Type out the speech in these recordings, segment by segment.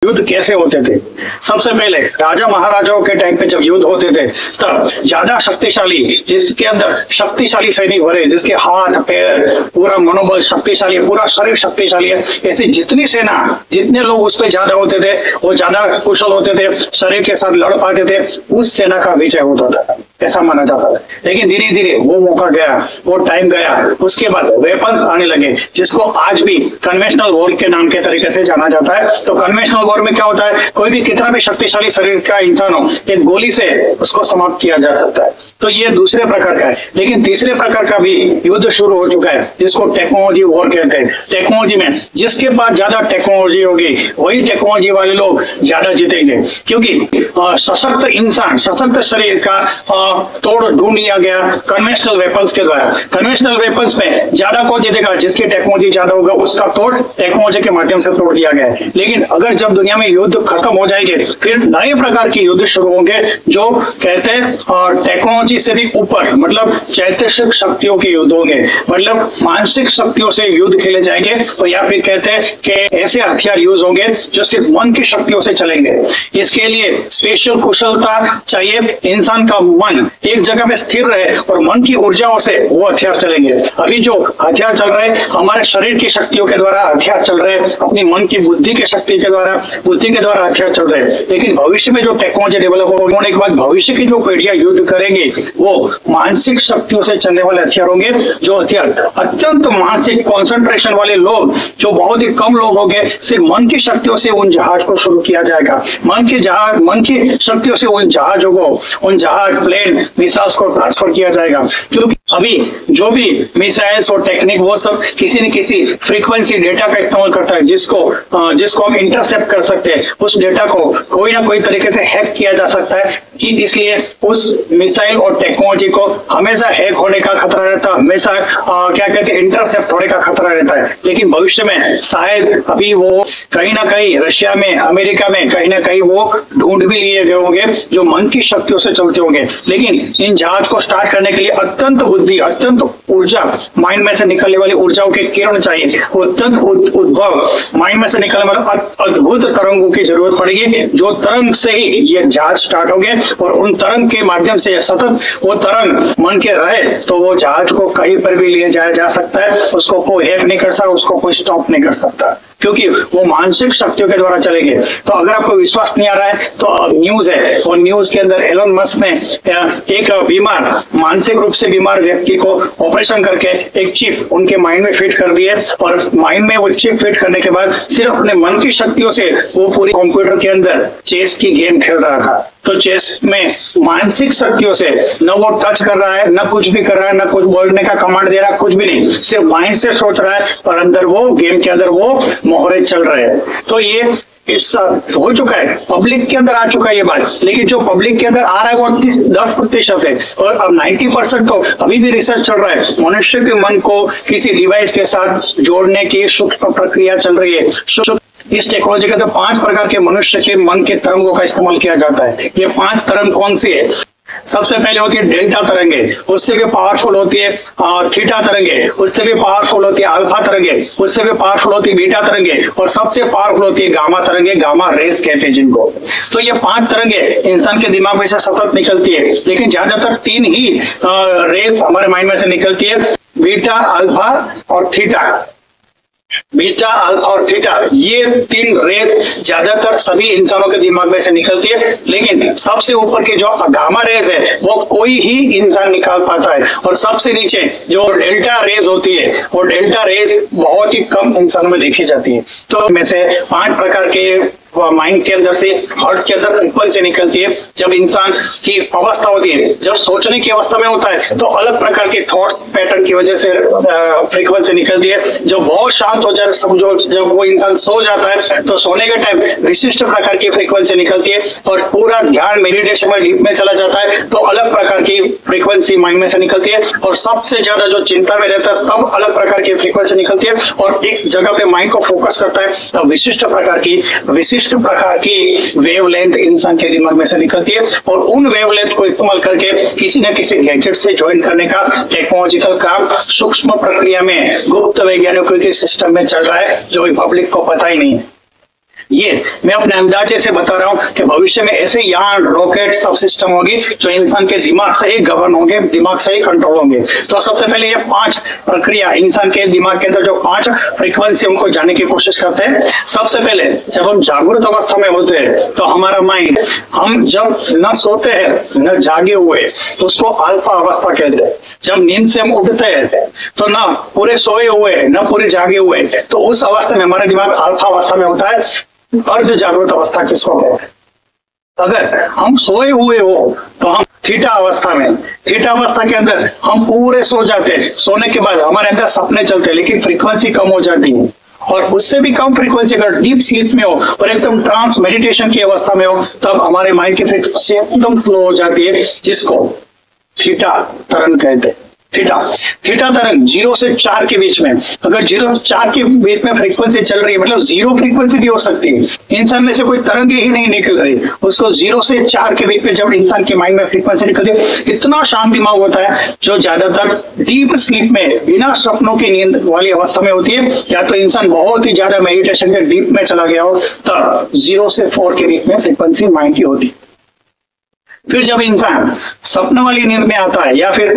युद्ध कैसे होते थे। सबसे पहले राजा महाराजाओं के टाइम पे जब युद्ध होते थे तब ज्यादा शक्तिशाली, जिसके अंदर शक्तिशाली सैनिक भरे, जिसके हाथ पैर पूरा मनोबल शक्तिशाली है, पूरा शरीर शक्तिशाली है, ऐसी जितनी सेना, जितने लोग उस पर ज्यादा होते थे वो ज्यादा कुशल होते थे, शरीर के साथ लड़ पाते थे, उस सेना का विजय होता था, ऐसा माना जाता था। लेकिन धीरे धीरे वो मौका गया, वो टाइम गया, उसके बाद वेपन्स आने लगे, जिसको आज भी कन्वेंशनल वॉर के नाम के तरीके से जाना जाता है। तो कन्वेंशनल वॉर में क्या होता है, कोई भी कितना भी शक्तिशाली शरीर का इंसान हो, एक गोली से उसको समाप्त किया जा सकता है। तो ये दूसरे प्रकार का है। लेकिन तीसरे प्रकार का भी युद्ध शुरू हो चुका है, जिसको टेक्नोलॉजी वॉर कहते हैं। टेक्नोलॉजी में जिसके पास ज्यादा टेक्नोलॉजी होगी वही टेक्नोलॉजी वाले लोग ज्यादा जीतेंगे, क्योंकि सशक्त इंसान, सशक्त शरीर का तोड़ ढूंढ लिया गया कन्वेंशनल वेपन्स के द्वारा। कन्वेंशनल वेपन्स में ज्यादा कौन जीतेगा, जिसकी टेक्नोलॉजी ज्यादा होगा उसका तोड़ टेक्नोलॉजी के माध्यम से तोड़ दिया गया है। लेकिन अगर जब दुनिया में युद्ध खत्म हो जाएंगे फिर नए प्रकार के युद्ध शुरू होंगे, जो कहते हैं टेक्नोलॉजी से भी ऊपर, मतलब चैतसिक शक्तियों के युद्ध होंगे, मतलब मानसिक शक्तियों से युद्ध खेले जाएंगे। और या फिर कहते हैं कि ऐसे हथियार यूज होंगे जो सिर्फ मन की शक्तियों से चलेंगे। इसके लिए स्पेशल कुशलता चाहिए, इंसान का मन एक जगह में स्थिर रहे और मन की ऊर्जाओं से वो हथियार चलेंगे। अभी जो हथियार चल रहे हैं हमारे शरीर की शक्तियों के द्वारा हथियार चल रहे हैं, अपनी मन की बुद्धि की शक्ति के द्वारा, बुद्धि के द्वारा हथियार चल रहे हैं। लेकिन भविष्य में जो टेक्नोलॉजी डेवलप होने के बाद भविष्य की जो पीढ़ियां युद्ध करेंगे वो मानसिक शक्तियों से चलने वाले हथियार होंगे। जो हथियार अत्यंत मानसिक कॉन्सेंट्रेशन वाले लोग, जो बहुत ही कम लोग होंगे, सिर्फ मन की शक्तियों से उन जहाज को शुरू किया जाएगा। मन की शक्तियों से उन जहाजों को, उन जहाज, प्लेन, मिसाइल्स को ट्रांसफर किया जाएगा। क्योंकि अभी जो भी मिसाइल्स और टेक्निक वो सब किसी न किसी फ्रीक्वेंसी डेटा का इस्तेमाल करता है, जिसको हम इंटरसेप्ट कर सकते हैं। उस डेटा को कोई ना कोई तरीके से हैक किया जा सकता है, कि इसलिए उस मिसाइल और टेक्नोलॉजी को हमेशा हैक होने का खतरा रहता है, हमेशा क्या कहते हैं इंटरसेप्ट होने का खतरा रहता है। लेकिन भविष्य में शायद अभी वो कहीं ना कहीं रशिया में, अमेरिका में कहीं ना कहीं वो ढूंढ भी लिए गए होंगे जो मन की शक्तियों से चलते होंगे। लेकिन इन जहाज को स्टार्ट करने के लिए अत्यंत बुद्धि, अत्यंत ऊर्जा, माइंड में से निकलने वाली ऊर्जाओं के किरण चाहिए, अत्यंत उद्भव, माइंड में से निकलने वाले अद्भुत तरंगों की जरूरत पड़ेगी। जो तरंग से ही ये जहाज स्टार्ट होंगे और उन तरंग के माध्यम से सतत वो तरंग मन के रहे तो वो जहाज को कहीं पर भी ले जाया जा सकता है। उसको कोई हैक नहीं कर सकता, उसको कोई स्टॉप नहीं कर सकता, क्योंकि वो मानसिक शक्तियों के द्वारा चलेंगे। तो अगर आपको विश्वास नहीं आ रहा है तो न्यूज है, और न्यूज के अंदर एलन मस्क ने एक बीमार, मानसिक रूप से बीमार व्यक्ति को ऑपरेशन करके एक चिप उनके माइंड में फिट कर दिए, और माइंड में वो चिप फिट करने के बाद सिर्फ अपने मन की शक्तियों से वो पूरी कंप्यूटर के अंदर चेस की गेम खेल रहा था। तो चेस में मानसिक शक्तियों से न वो टच कर रहा है, न कुछ भी कर रहा है, न कुछ बोलने का कमांड दे रहा है, कुछ भी नहीं, सिर्फ माइंड से सोच रहा है और अंदर वो गेम के अंदर वो मोहरे चल रहे हैं। तो ये हो चुका है, पब्लिक के अंदर आ चुका है ये बात। लेकिन जो पब्लिक के अंदर आ रहा है वो 10% है, और अब 90% तो अभी भी रिसर्च चल रहा है। मनुष्य के मन को किसी डिवाइस के साथ जोड़ने की सूक्ष्म प्रक्रिया चल रही है। इस टेक्नोलॉजी के अंदर 5 प्रकार के मनुष्य के मन के तरंगों का इस्तेमाल किया जाता है। ये 5 तरंग कौन सी है? सबसे पहले होती है डेल्टा तरंगे, उससे भी पावरफुल होती है थीटा तरंगे, उससे भी पावरफुल होती है अल्फा तरंगे, उससे भी पावरफुल होती है बीटा तरंगे, और सबसे पावरफुल होती है गामा तरंगे, गामा रेस कहते हैं जिनको। तो ये 5 तरंगे इंसान के दिमाग में से सतत निकलती है, लेकिन ज्यादातर 3 ही रेस हमारे माइंड में से निकलती है, बीटा, अल्फा और थीटा। बीटा, अल्फा और थीटा, ये 3 रेस ज्यादातर सभी इंसानों के दिमाग में से निकलती है। लेकिन सबसे ऊपर की जो गामा रेस है वो कोई ही इंसान निकाल पाता है, और सबसे नीचे जो डेल्टा रेस होती है वो डेल्टा रेस बहुत ही कम इंसानों में देखी जाती है। तो में से 5 प्रकार के माइंड के अंदर से, हार्ट के अंदर फ्रीक्वेंसी निकलती है। जब इंसान की अवस्था होती है, जब सोचने की अवस्था में होता है तो अलग प्रकार के थॉट्स पैटर्न की वजह से फ्रीक्वेंसी निकलती है। जब बहुत शांत हो जाए, समझो जब वो इंसान सो जाता है तो सोने के टाइम विशिष्ट प्रकार की फ्रीक्वेंसी निकलती है, और पूरा ध्यान मेडिटेशन में डीप में चला जाता है तो अलग प्रकार की फ्रीक्वेंसी माइंड में से निकलती है। और सबसे ज्यादा जो चिंता में रहता है तब अलग प्रकार की फ्रीक्वेंसी निकलती है, और एक जगह पे माइंड को फोकस करता है तब विशिष्ट प्रकार की वेवलेंथ इंसान के दिमाग में से निकलती है। और उन वेवलेंथ को इस्तेमाल करके किसी न किसी गैजेट से ज्वाइन करने का टेक्नोलॉजिकल काम सूक्ष्म प्रक्रिया में गुप्त वैज्ञानिकों के सिस्टम में चल रहा है, जो पब्लिक को पता ही नहीं है। ये मैं अपने अंदाजे से बता रहा हूँ कि भविष्य में ऐसे यान, रॉकेट, सब सिस्टम होगी जो इंसान के दिमाग से ही गवर्न होंगे, दिमाग से ही कंट्रोल होंगे। तो सबसे पहले ये 5 प्रक्रिया इंसान के दिमाग के अंदर जो 5 फ्रीक्वेंसी उनको जानने की कोशिश करते हैं। सबसे पहले जब हम जागृत अवस्था में होते हैं तो हमारा माइंड, हम जब न सोते हैं न जागे हुए तो उसको अल्फा अवस्था कहते हैं। जब नींद से हम उठते हैं तो ना पूरे सोए हुए न पूरे जागे हुए, तो उस अवस्था में हमारा दिमाग अल्फा अवस्था में होता है। अर्ध जागृत अवस्था किसको कहते हैं? अगर हम सोए हुए हो तो हम थीटा अवस्था में, थीटा अवस्था के अंदर हम पूरे सो जाते हैं। सोने के बाद हमारे अंदर सपने चलते हैं लेकिन फ्रीक्वेंसी कम हो जाती है, और उससे भी कम फ्रीक्वेंसी अगर डीप स्लीप में हो और एकदम ट्रांस मेडिटेशन की अवस्था में हो तब हमारे माइंड की फ्रीक्वेंसी एकदम स्लो हो जाती है, जिसको थीटा तरंग कहते हैं। थीटा तरंग 0 से 4 के बीच में, अगर 0 से 4 के बीच में फ्रीक्वेंसी चल रही है, मतलब 0 फ्रीक्वेंसी भी हो सकती है। इंसान में से कोई तरंग ही नहीं निकल रही, उसको 0 से 4 के बीच में जब इंसान के माइंड में फ्रीक्वेंसी निकलती है, इतना शांत दिमाग होता है जो ज्यादातर डीप स्लीप में बिना सपनों की नींद वाली अवस्था में होती है, या तो इंसान बहुत ही ज्यादा मेडिटेशन के डीप में चला गया हो तब 0 से 4 के बीच में फ्रीक्वेंसी माइंड की होती है। फिर जब इंसान सपने वाली नींद में आता है या फिर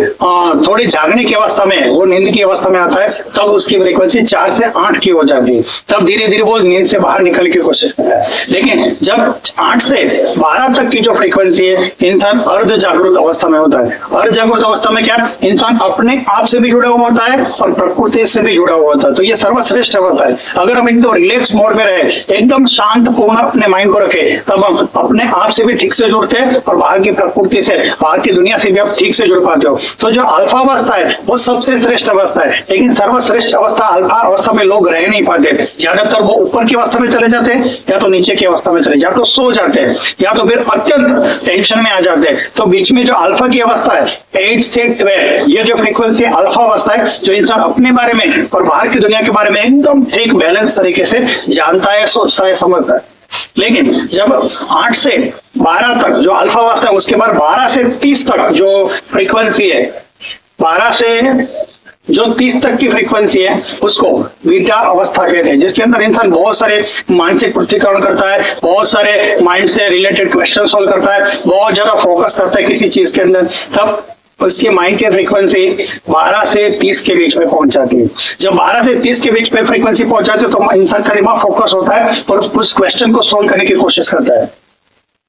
थोड़ी जागने की अवस्था में, वो नींद की अवस्था में आता है, तब उसकी फ्रीक्वेंसी 4 से 8 की हो जाती है। तब धीरे धीरे वो नींद से बाहर निकलने की कोशिश करता है। लेकिन जब 8 से 12 तक की जो फ्रीक्वेंसी है, इंसान अर्ध जागृत अवस्था में होता है। अर्ध जागृत अवस्था में क्या, इंसान अपने आप से भी जुड़ा हुआ होता है और प्रकृति से भी जुड़ा हुआ होता है। तो ये सर्वश्रेष्ठ अवस्था है। अगर हम एकदम रिलैक्स मोड में रहे, एकदम शांत पूर्ण अपने माइंड को रखे, तब हम अपने आप से भी ठीक से जुड़ते हैं और बाहर की प्रकृति से, बाहर की दुनिया से भी आप ठीक से जुड़ पाते हो। तो जो अल्फा अवस्था है वो सबसे श्रेष्ठ अवस्था है, लेकिन सर्वश्रेष्ठ अवस्था अल्फा अवस्था में लोग रह नहीं पाते। ज्यादातर वो ऊपर की अवस्था में चले जाते हैं या तो नीचे की अवस्था में चले, या तो सो जाते हैं या तो फिर अत्यंत टेंशन में आ जाते हैं। तो बीच में जो अल्फा की अवस्था है 8 से 12, ये जो फ्रीक्वेंसी अल्फा अवस्था है, जो इंसान अपने बारे में और बाहर की दुनिया के बारे में एकदम ठीक बैलेंस तरीके से जानता है, सोचता है, समझता है। लेकिन जब 8 से 12 तक जो अल्फा अवस्था है, उसके बाद 12 से 30 तक जो फ्रीक्वेंसी है, 12 से जो 30 तक की फ्रीक्वेंसी है, उसको बीटा अवस्था कहते हैं, जिसके अंदर इंसान बहुत सारे मानसिक पृथक्करण करता है, बहुत सारे माइंड से रिलेटेड क्वेश्चन सॉल्व करता है, बहुत ज्यादा फोकस करता है किसी चीज के अंदर। तब उसकी माइंड की फ्रीक्वेंसी 12 से 30 के बीच में पहुंच जाती है। जब 12 से 30 के बीच में फ्रीक्वेंसी पहुंच जाती है तो इंसान का दिमाग फोकस होता है और उस क्वेश्चन को सोल्व करने की कोशिश करता है।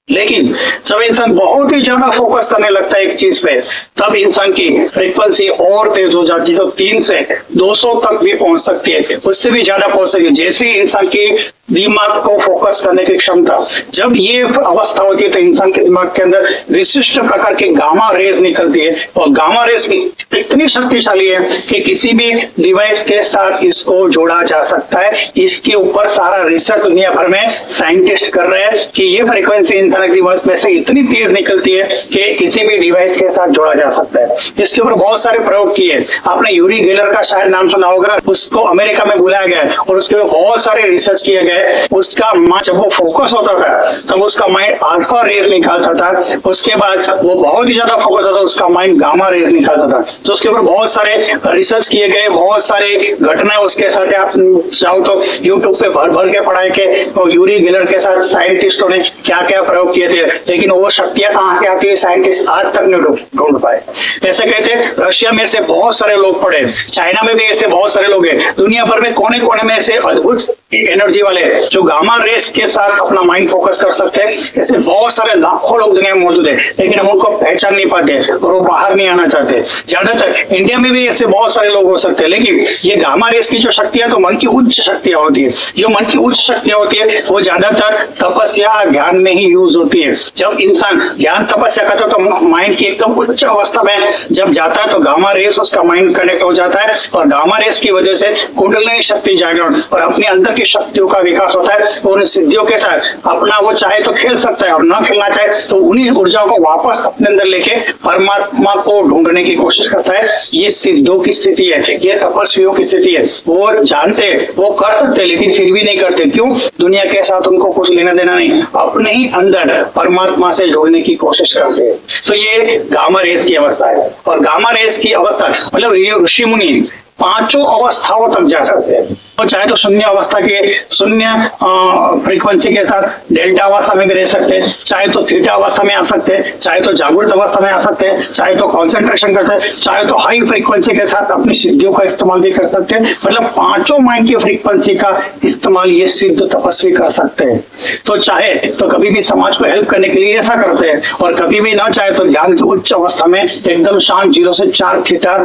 लेकिन जब इंसान बहुत ही ज्यादा फोकस करने लगता है एक चीज पे, तब इंसान की फ्रीक्वेंसी और तेज हो जाती है, तो 3 से 200 तक भी पहुंच सकती है, उससे भी ज्यादा पहुंच सकती है। जैसे इंसान की दिमाग को फोकस करने की क्षमता, जब ये अवस्था होती है तो इंसान के दिमाग के अंदर विशिष्ट प्रकार के गामा रेज निकलती है, और गामा रेज इतनी शक्तिशाली है कि किसी भी डिवाइस के साथ इसको जोड़ा जा सकता है। इसके ऊपर सारा रिसर्च दुनिया भर में साइंटिस्ट कर रहे हैं कि ये फ्रीक्वेंसी इंसान के दिमाग में से इतनी तेज निकलती है कि किसी भी डिवाइस के साथ जोड़ा जा सकता है। इसके ऊपर बहुत सारे प्रयोग किए। आपने यूरी गेलर का शायद नाम सुना होगा, उसको अमेरिका में बुलाया गया और उसके ऊपर बहुत सारे रिसर्च किए गए। उसका जब वो फोकस होता था तब उसका माइंड अल्फा रेज निकालता था, उसके बाद वो बहुत ही ज्यादा फोकस होता था, उसका माइंड गामा रेज निकालता था। तो उसके ऊपर बहुत सारे रिसर्च किए गए, बहुत सारे घटनाएं उसके साथ, आप चाहो तो यूट्यूब पे भर भर के पढ़ाए के यूरी गेलर के साथ साइंटिस्टों ने क्या क्या प्रयोग किए थे। लेकिन वो शक्तियां कहां से आती है, साइंटिस्ट आज तक नहीं ढूंढ पाए। ऐसे कहते हैं रशिया में से बहुत सारे लोग पढ़े, चाइना में भी ऐसे बहुत सारे लोग हैं, दुनिया भर में कोने कोने में ऐसे अद्भुत एनर्जी वाले जो गामा रेस के साथ अपना माइंड फोकस कर सकते हैं। ऐसे बहुत सारे लाखों लोग दुनिया में मौजूद है, लेकिन हम उनको पहचान नहीं पाते और वो बाहर नहीं आना चाहते। ज्यादातर इंडिया में भी ऐसे बहुत सारे लोग हो सकते हैं, लेकिन ये गामा रेस की जो शक्तियां तो मन की उच्च शक्तियां होती है। जो मन की उच्च शक्तियां होती है वो ज्यादातर तपस्या ध्यान में ही यूज होती है। जब इंसान ध्यान तपस्या करता है तो माइंड की एकदम उच्च अवस्था में जब जाता है तो गामा रेस उसका माइंड कनेक्ट हो जाता है, और गामा रेस की वजह से कुंडलिनी शक्ति जागरण और अपने अंदर की शक्तियों का विकास होता है। और सिद्धियों के साथ अपना वो चाहे तो खेल सकता है और ना खेलना चाहे तो उन्हीं ऊर्जाओं को वापस अपने अंदर लेके परमात्मा को ढूंढने की कोशिश करता है। ये सिद्धों की स्थिति है, ये तपस्वियों की स्थिति है। वो जानते, वो कर सकते, लेकिन फिर भी नहीं करते। क्यों? दुनिया के साथ उनको कुछ लेना देना नहीं, अपने ही अंदर परमात्मा से जोड़ने की कोशिश करते हैं। तो ये गामा रेस की अवस्था है। और गामा रेस की अवस्था मतलब ये ऋषि मुनि पांचों अवस्थाओं तक जा सकते हैं। तो चाहे तो शून्य अवस्था के शून्य फ्रीक्वेंसी के साथ डेल्टा अवस्था में भी रह सकते हैं, चाहे तो थीटा अवस्था में आ सकते हैं, चाहे तो जागृत अवस्था में आ सकते हैं, चाहे तो कॉन्सेंट्रेशन कर सकते हैं, चाहे तो हाई फ्रीक्वेंसी के साथ अपनी सिद्धियों का इस्तेमाल भी कर सकते हैं। मतलब पांचों माइंड की फ्रीक्वेंसी का इस्तेमाल ये सिद्ध तपस्वी कर सकते हैं। तो चाहे तो कभी भी समाज को हेल्प करने के लिए ऐसा करते हैं, और कभी भी ना चाहे तो ध्यान की उच्च अवस्था में एकदम शांत 0 से 4 थीटा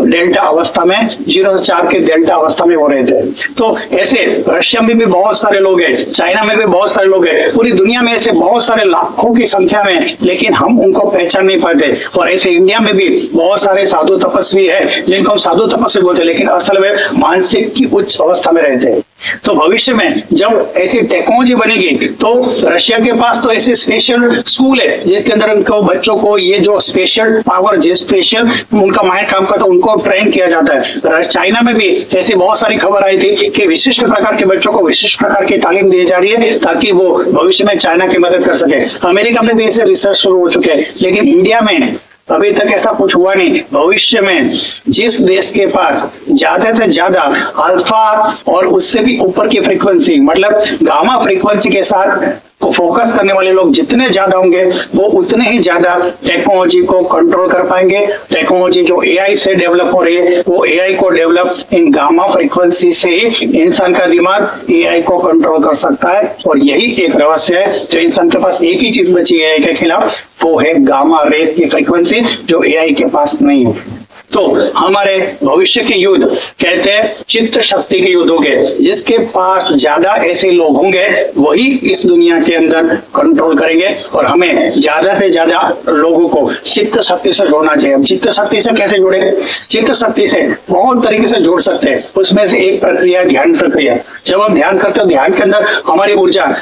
डेल्टा अवस्था में 0 से 4 के डेल्टा अवस्था में वो रहते हैं। तो ऐसे रशिया में भी बहुत सारे लोग हैं, चाइना में भी बहुत सारे लोग हैं, पूरी दुनिया में ऐसे बहुत सारे लाखों की संख्या में, लेकिन हम उनको पहचान नहीं पाते। और ऐसे इंडिया में भी बहुत सारे साधु तपस्वी है जिनको हम साधु तपस्वी बोलते हैं, लेकिन असल में मानसिक की उच्च अवस्था में रहते हैं। तो भविष्य में जब ऐसी टेक्नोलॉजी बनेगी तो रशिया के पास तो ऐसे स्पेशल स्कूल है जिसके अंदर उनको बच्चों को ये जो स्पेशल पावर जिस स्पेशल उनका माइंड काम करता है उनको ट्रेन किया जाता है। चाइना में भी ऐसी बहुत सारी खबर आई थी कि विशिष्ट प्रकार के बच्चों को विशिष्ट प्रकार की तालीम दी जा रही है ताकि वो भविष्य में चाइना की मदद कर सके। अमेरिका में भी ऐसे रिसर्च शुरू हो चुके हैं, लेकिन इंडिया में अभी तक ऐसा कुछ हुआ नहीं। भविष्य में जिस देश के पास ज्यादा से ज्यादा अल्फा और उससे भी ऊपर की फ्रीक्वेंसी मतलब गामा फ्रीक्वेंसी के साथ को फोकस करने वाले लोग जितने ज्यादा होंगे वो उतने ही ज्यादा टेक्नोलॉजी को कंट्रोल कर पाएंगे। टेक्नोलॉजी जो एआई से डेवलप हो रही है वो एआई को डेवलप इन गामा फ्रीक्वेंसी से ही इंसान का दिमाग एआई को कंट्रोल कर सकता है। और यही एक रहस्य है जो इंसान के पास एक ही चीज बची है एआई के खिलाफ, वो है गामा रेस की फ्रीक्वेंसी जो एआई के पास नहीं है। तो हमारे भविष्य के युद्ध कहते हैं चित्त शक्ति के युद्ध होंगे। जिसके पास ज्यादा ऐसे लोग होंगे वही इस दुनिया के अंदर कंट्रोल करेंगे। और हमें ज्यादा से ज्यादा लोगों को चित्त शक्ति से जोड़ना चाहिए। हम चित्त शक्ति से कैसे जुड़े? चित्त शक्ति से बहुत तरीके से जोड़ सकते हैं। उसमें से एक प्रक्रिया है ध्यान प्रक्रिया। जब हम ध्यान करते हो ध्यान के अंदर हमारी ऊर्जा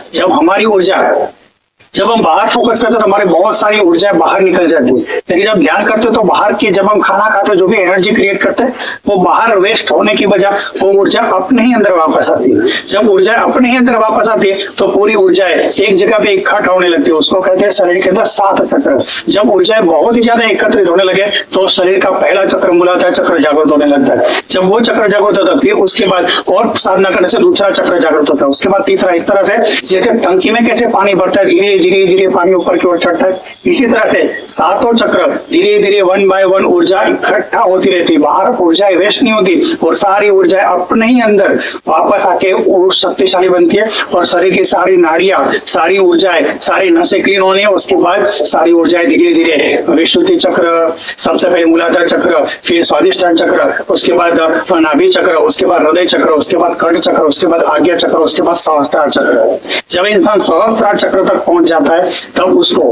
जब हम बाहर फोकस करते हैं तो हमारी बहुत सारी ऊर्जा बाहर निकल जाती है। लेकिन जब ध्यान करते हो तो बाहर की जब हम खाना खाते हैं जो भी एनर्जी क्रिएट करते हैं वो बाहर वेस्ट होने की बजाय वो ऊर्जा अपने ही अंदर वापस आती है। जब ऊर्जा अपने ही अंदर वापस आती है तो पूरी ऊर्जाएं एक जगह पे इकट्ठा होने लगती है। उसको कहते हैं शरीर के अंदर 7 चक्र। जब ऊर्जाएं बहुत ही ज्यादा एकत्रित होने लगे तो शरीर का पहला चक्र मूलाधार चक्र जागृत होने लगता है। जब वो चक्र जागृत होता है फिर उसके बाद और साधना करने से दूसरा चक्र जागृत होता है, उसके बाद तीसरा। इस तरह से जैसे टंकी में कैसे पानी भरता है धीरे धीरे धीरे पानी ऊपर की ओर चढ़ता है, इसी तरह से 7 चक्र धीरे धीरे 1 बाय 1 ऊर्जा इकट्ठा होती रहती है। बाहर ऊर्जाएं वेस्ट नहीं होती और सारी ऊर्जाएं अपने ही अंदर वापस आके शक्तिशाली बनती है। और शरीर की सारी नाड़ियां सारी ऊर्जाएं सारी नसें क्लीन होनी है। उसके बाद सारी ऊर्जाएं धीरे धीरे विशुद्धि चक्र, सबसे पहले मूलाधार चक्र, फिर स्वादिष्ठान चक्र, उसके बाद नाभि चक्र, उसके बाद हृदय चक्र, उसके बाद कंठ चक्र, उसके बाद आज्ञा चक्र, उसके बाद सहस्त्रार चक्र। जब इंसान सहस्त्रार चक्र तक पहुंच जाता है तब उसको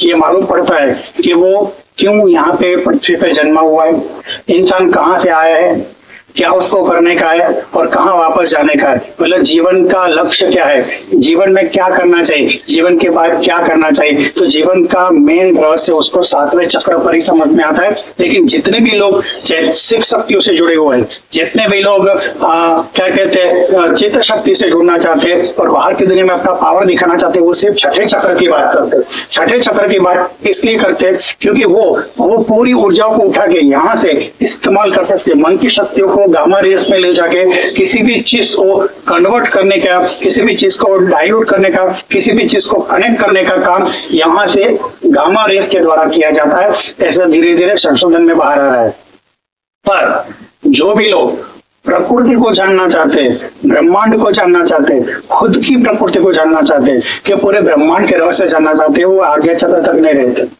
ये मालूम पड़ता है कि वो क्यों यहाँ पे पृथ्वी पे जन्मा हुआ है, इंसान कहाँ से आया है, क्या उसको करने का है और कहाँ वापस जाने का है। मतलब जीवन का लक्ष्य क्या है, जीवन में क्या करना चाहिए, जीवन के बाद क्या करना चाहिए। तो जीवन का मेन रहस्य उसको 7वें चक्र पर ही समझ में आता है। लेकिन जितने भी लोग चैतसिक शक्तियों से जुड़े हुए हैं, जितने भी लोग क्या कहते हैं चित्त शक्ति से जुड़ना चाहते हैं और बाहर की दुनिया में अपना पावर दिखाना चाहते हैं, वो सिर्फ 6ठे चक्र की बात करते हैं। 6ठे चक्र की बात इसलिए करते हैं क्योंकि वो पूरी ऊर्जाओं को उठा के यहाँ से इस्तेमाल कर सकते हैं। मन की शक्तियों को गामा रेस में ले जाके किसी भी चीज को कन्वर्ट करने का, किसी भी चीज को डाइल्यूट करने का, किसी भी चीज को कनेक्ट करने का काम यहाँ से गामा रेस के द्वारा किया जाता है। ऐसा धीरे धीरे संशोधन में बाहर आ रहा है। पर जो भी लोग प्रकृति को जानना चाहते हैं, ब्रह्मांड को जानना चाहते हैं, खुद की प्रकृति को जानना चाहते हैं, कि पूरे ब्रह्मांड के रहस्य जानना चाहते हैं, वो आज्ञा चक्र तक नहीं रहते,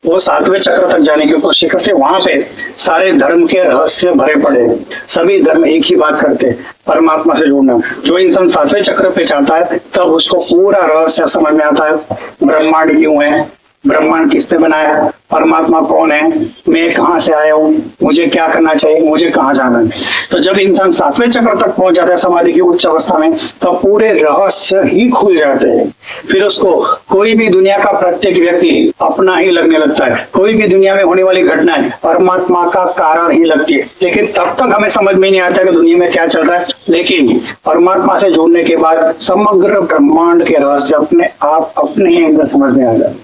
वो 7वें चक्र तक जाने की कोशिश करते। वहां पे सारे धर्म के रहस्य भरे पड़े, सभी धर्म एक ही बात करते, परमात्मा से जुड़ना। जो इंसान 7वें चक्र पे चाहता है तब उसको पूरा रहस्य समझ में आता है। ब्रह्मांड क्यों है, ब्रह्मांड किसने बनाया, परमात्मा कौन है, मैं कहाँ से आया हूँ, मुझे क्या करना चाहिए, मुझे कहाँ जाना है। तो जब इंसान 7वें चक्र तक पहुंच जाता है समाधि की उच्च अवस्था में तो पूरे रहस्य ही खुल जाते हैं। फिर उसको कोई भी दुनिया का प्रत्येक व्यक्ति अपना ही लगने लगता है, कोई भी दुनिया में होने वाली घटनाएं परमात्मा का कारण ही लगती है। लेकिन तब तक हमें समझ में नहीं आता कि दुनिया में क्या चल रहा है। लेकिन परमात्मा से जुड़ने के बाद समग्र ब्रह्मांड के रहस्य अपने आप अपने ही अंदर समझ में आ जाए।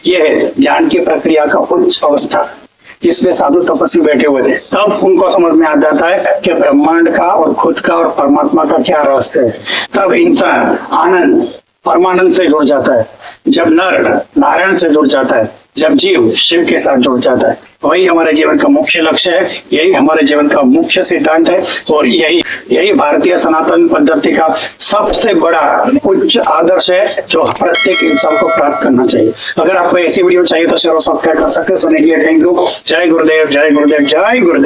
यह है ज्ञान की प्रक्रिया का उच्च अवस्था। जिसमें साधु तपस्वी बैठे हुए थे। तब उनको समझ में आ जाता है कि ब्रह्मांड का और खुद का और परमात्मा का क्या रहस्य है। तब इंसान आनंद परमानंद से जुड़ जाता है, जब नर नारायण से जुड़ जाता है, जब जीव शिव के साथ जुड़ जाता है। वही हमारे जीवन का मुख्य लक्ष्य है, यही हमारे जीवन का मुख्य सिद्धांत है, और यही भारतीय सनातन पद्धति का सबसे बड़ा उच्च आदर्श है जो प्रत्येक इंसान को प्राप्त करना चाहिए। अगर आपको ऐसी वीडियो चाहिए तो शेयर और सब्सक्राइब कर सकते हैं। सुनने के लिए थैंक यू। जय गुरुदेव, जय गुरुदेव, जय गुरुदेव।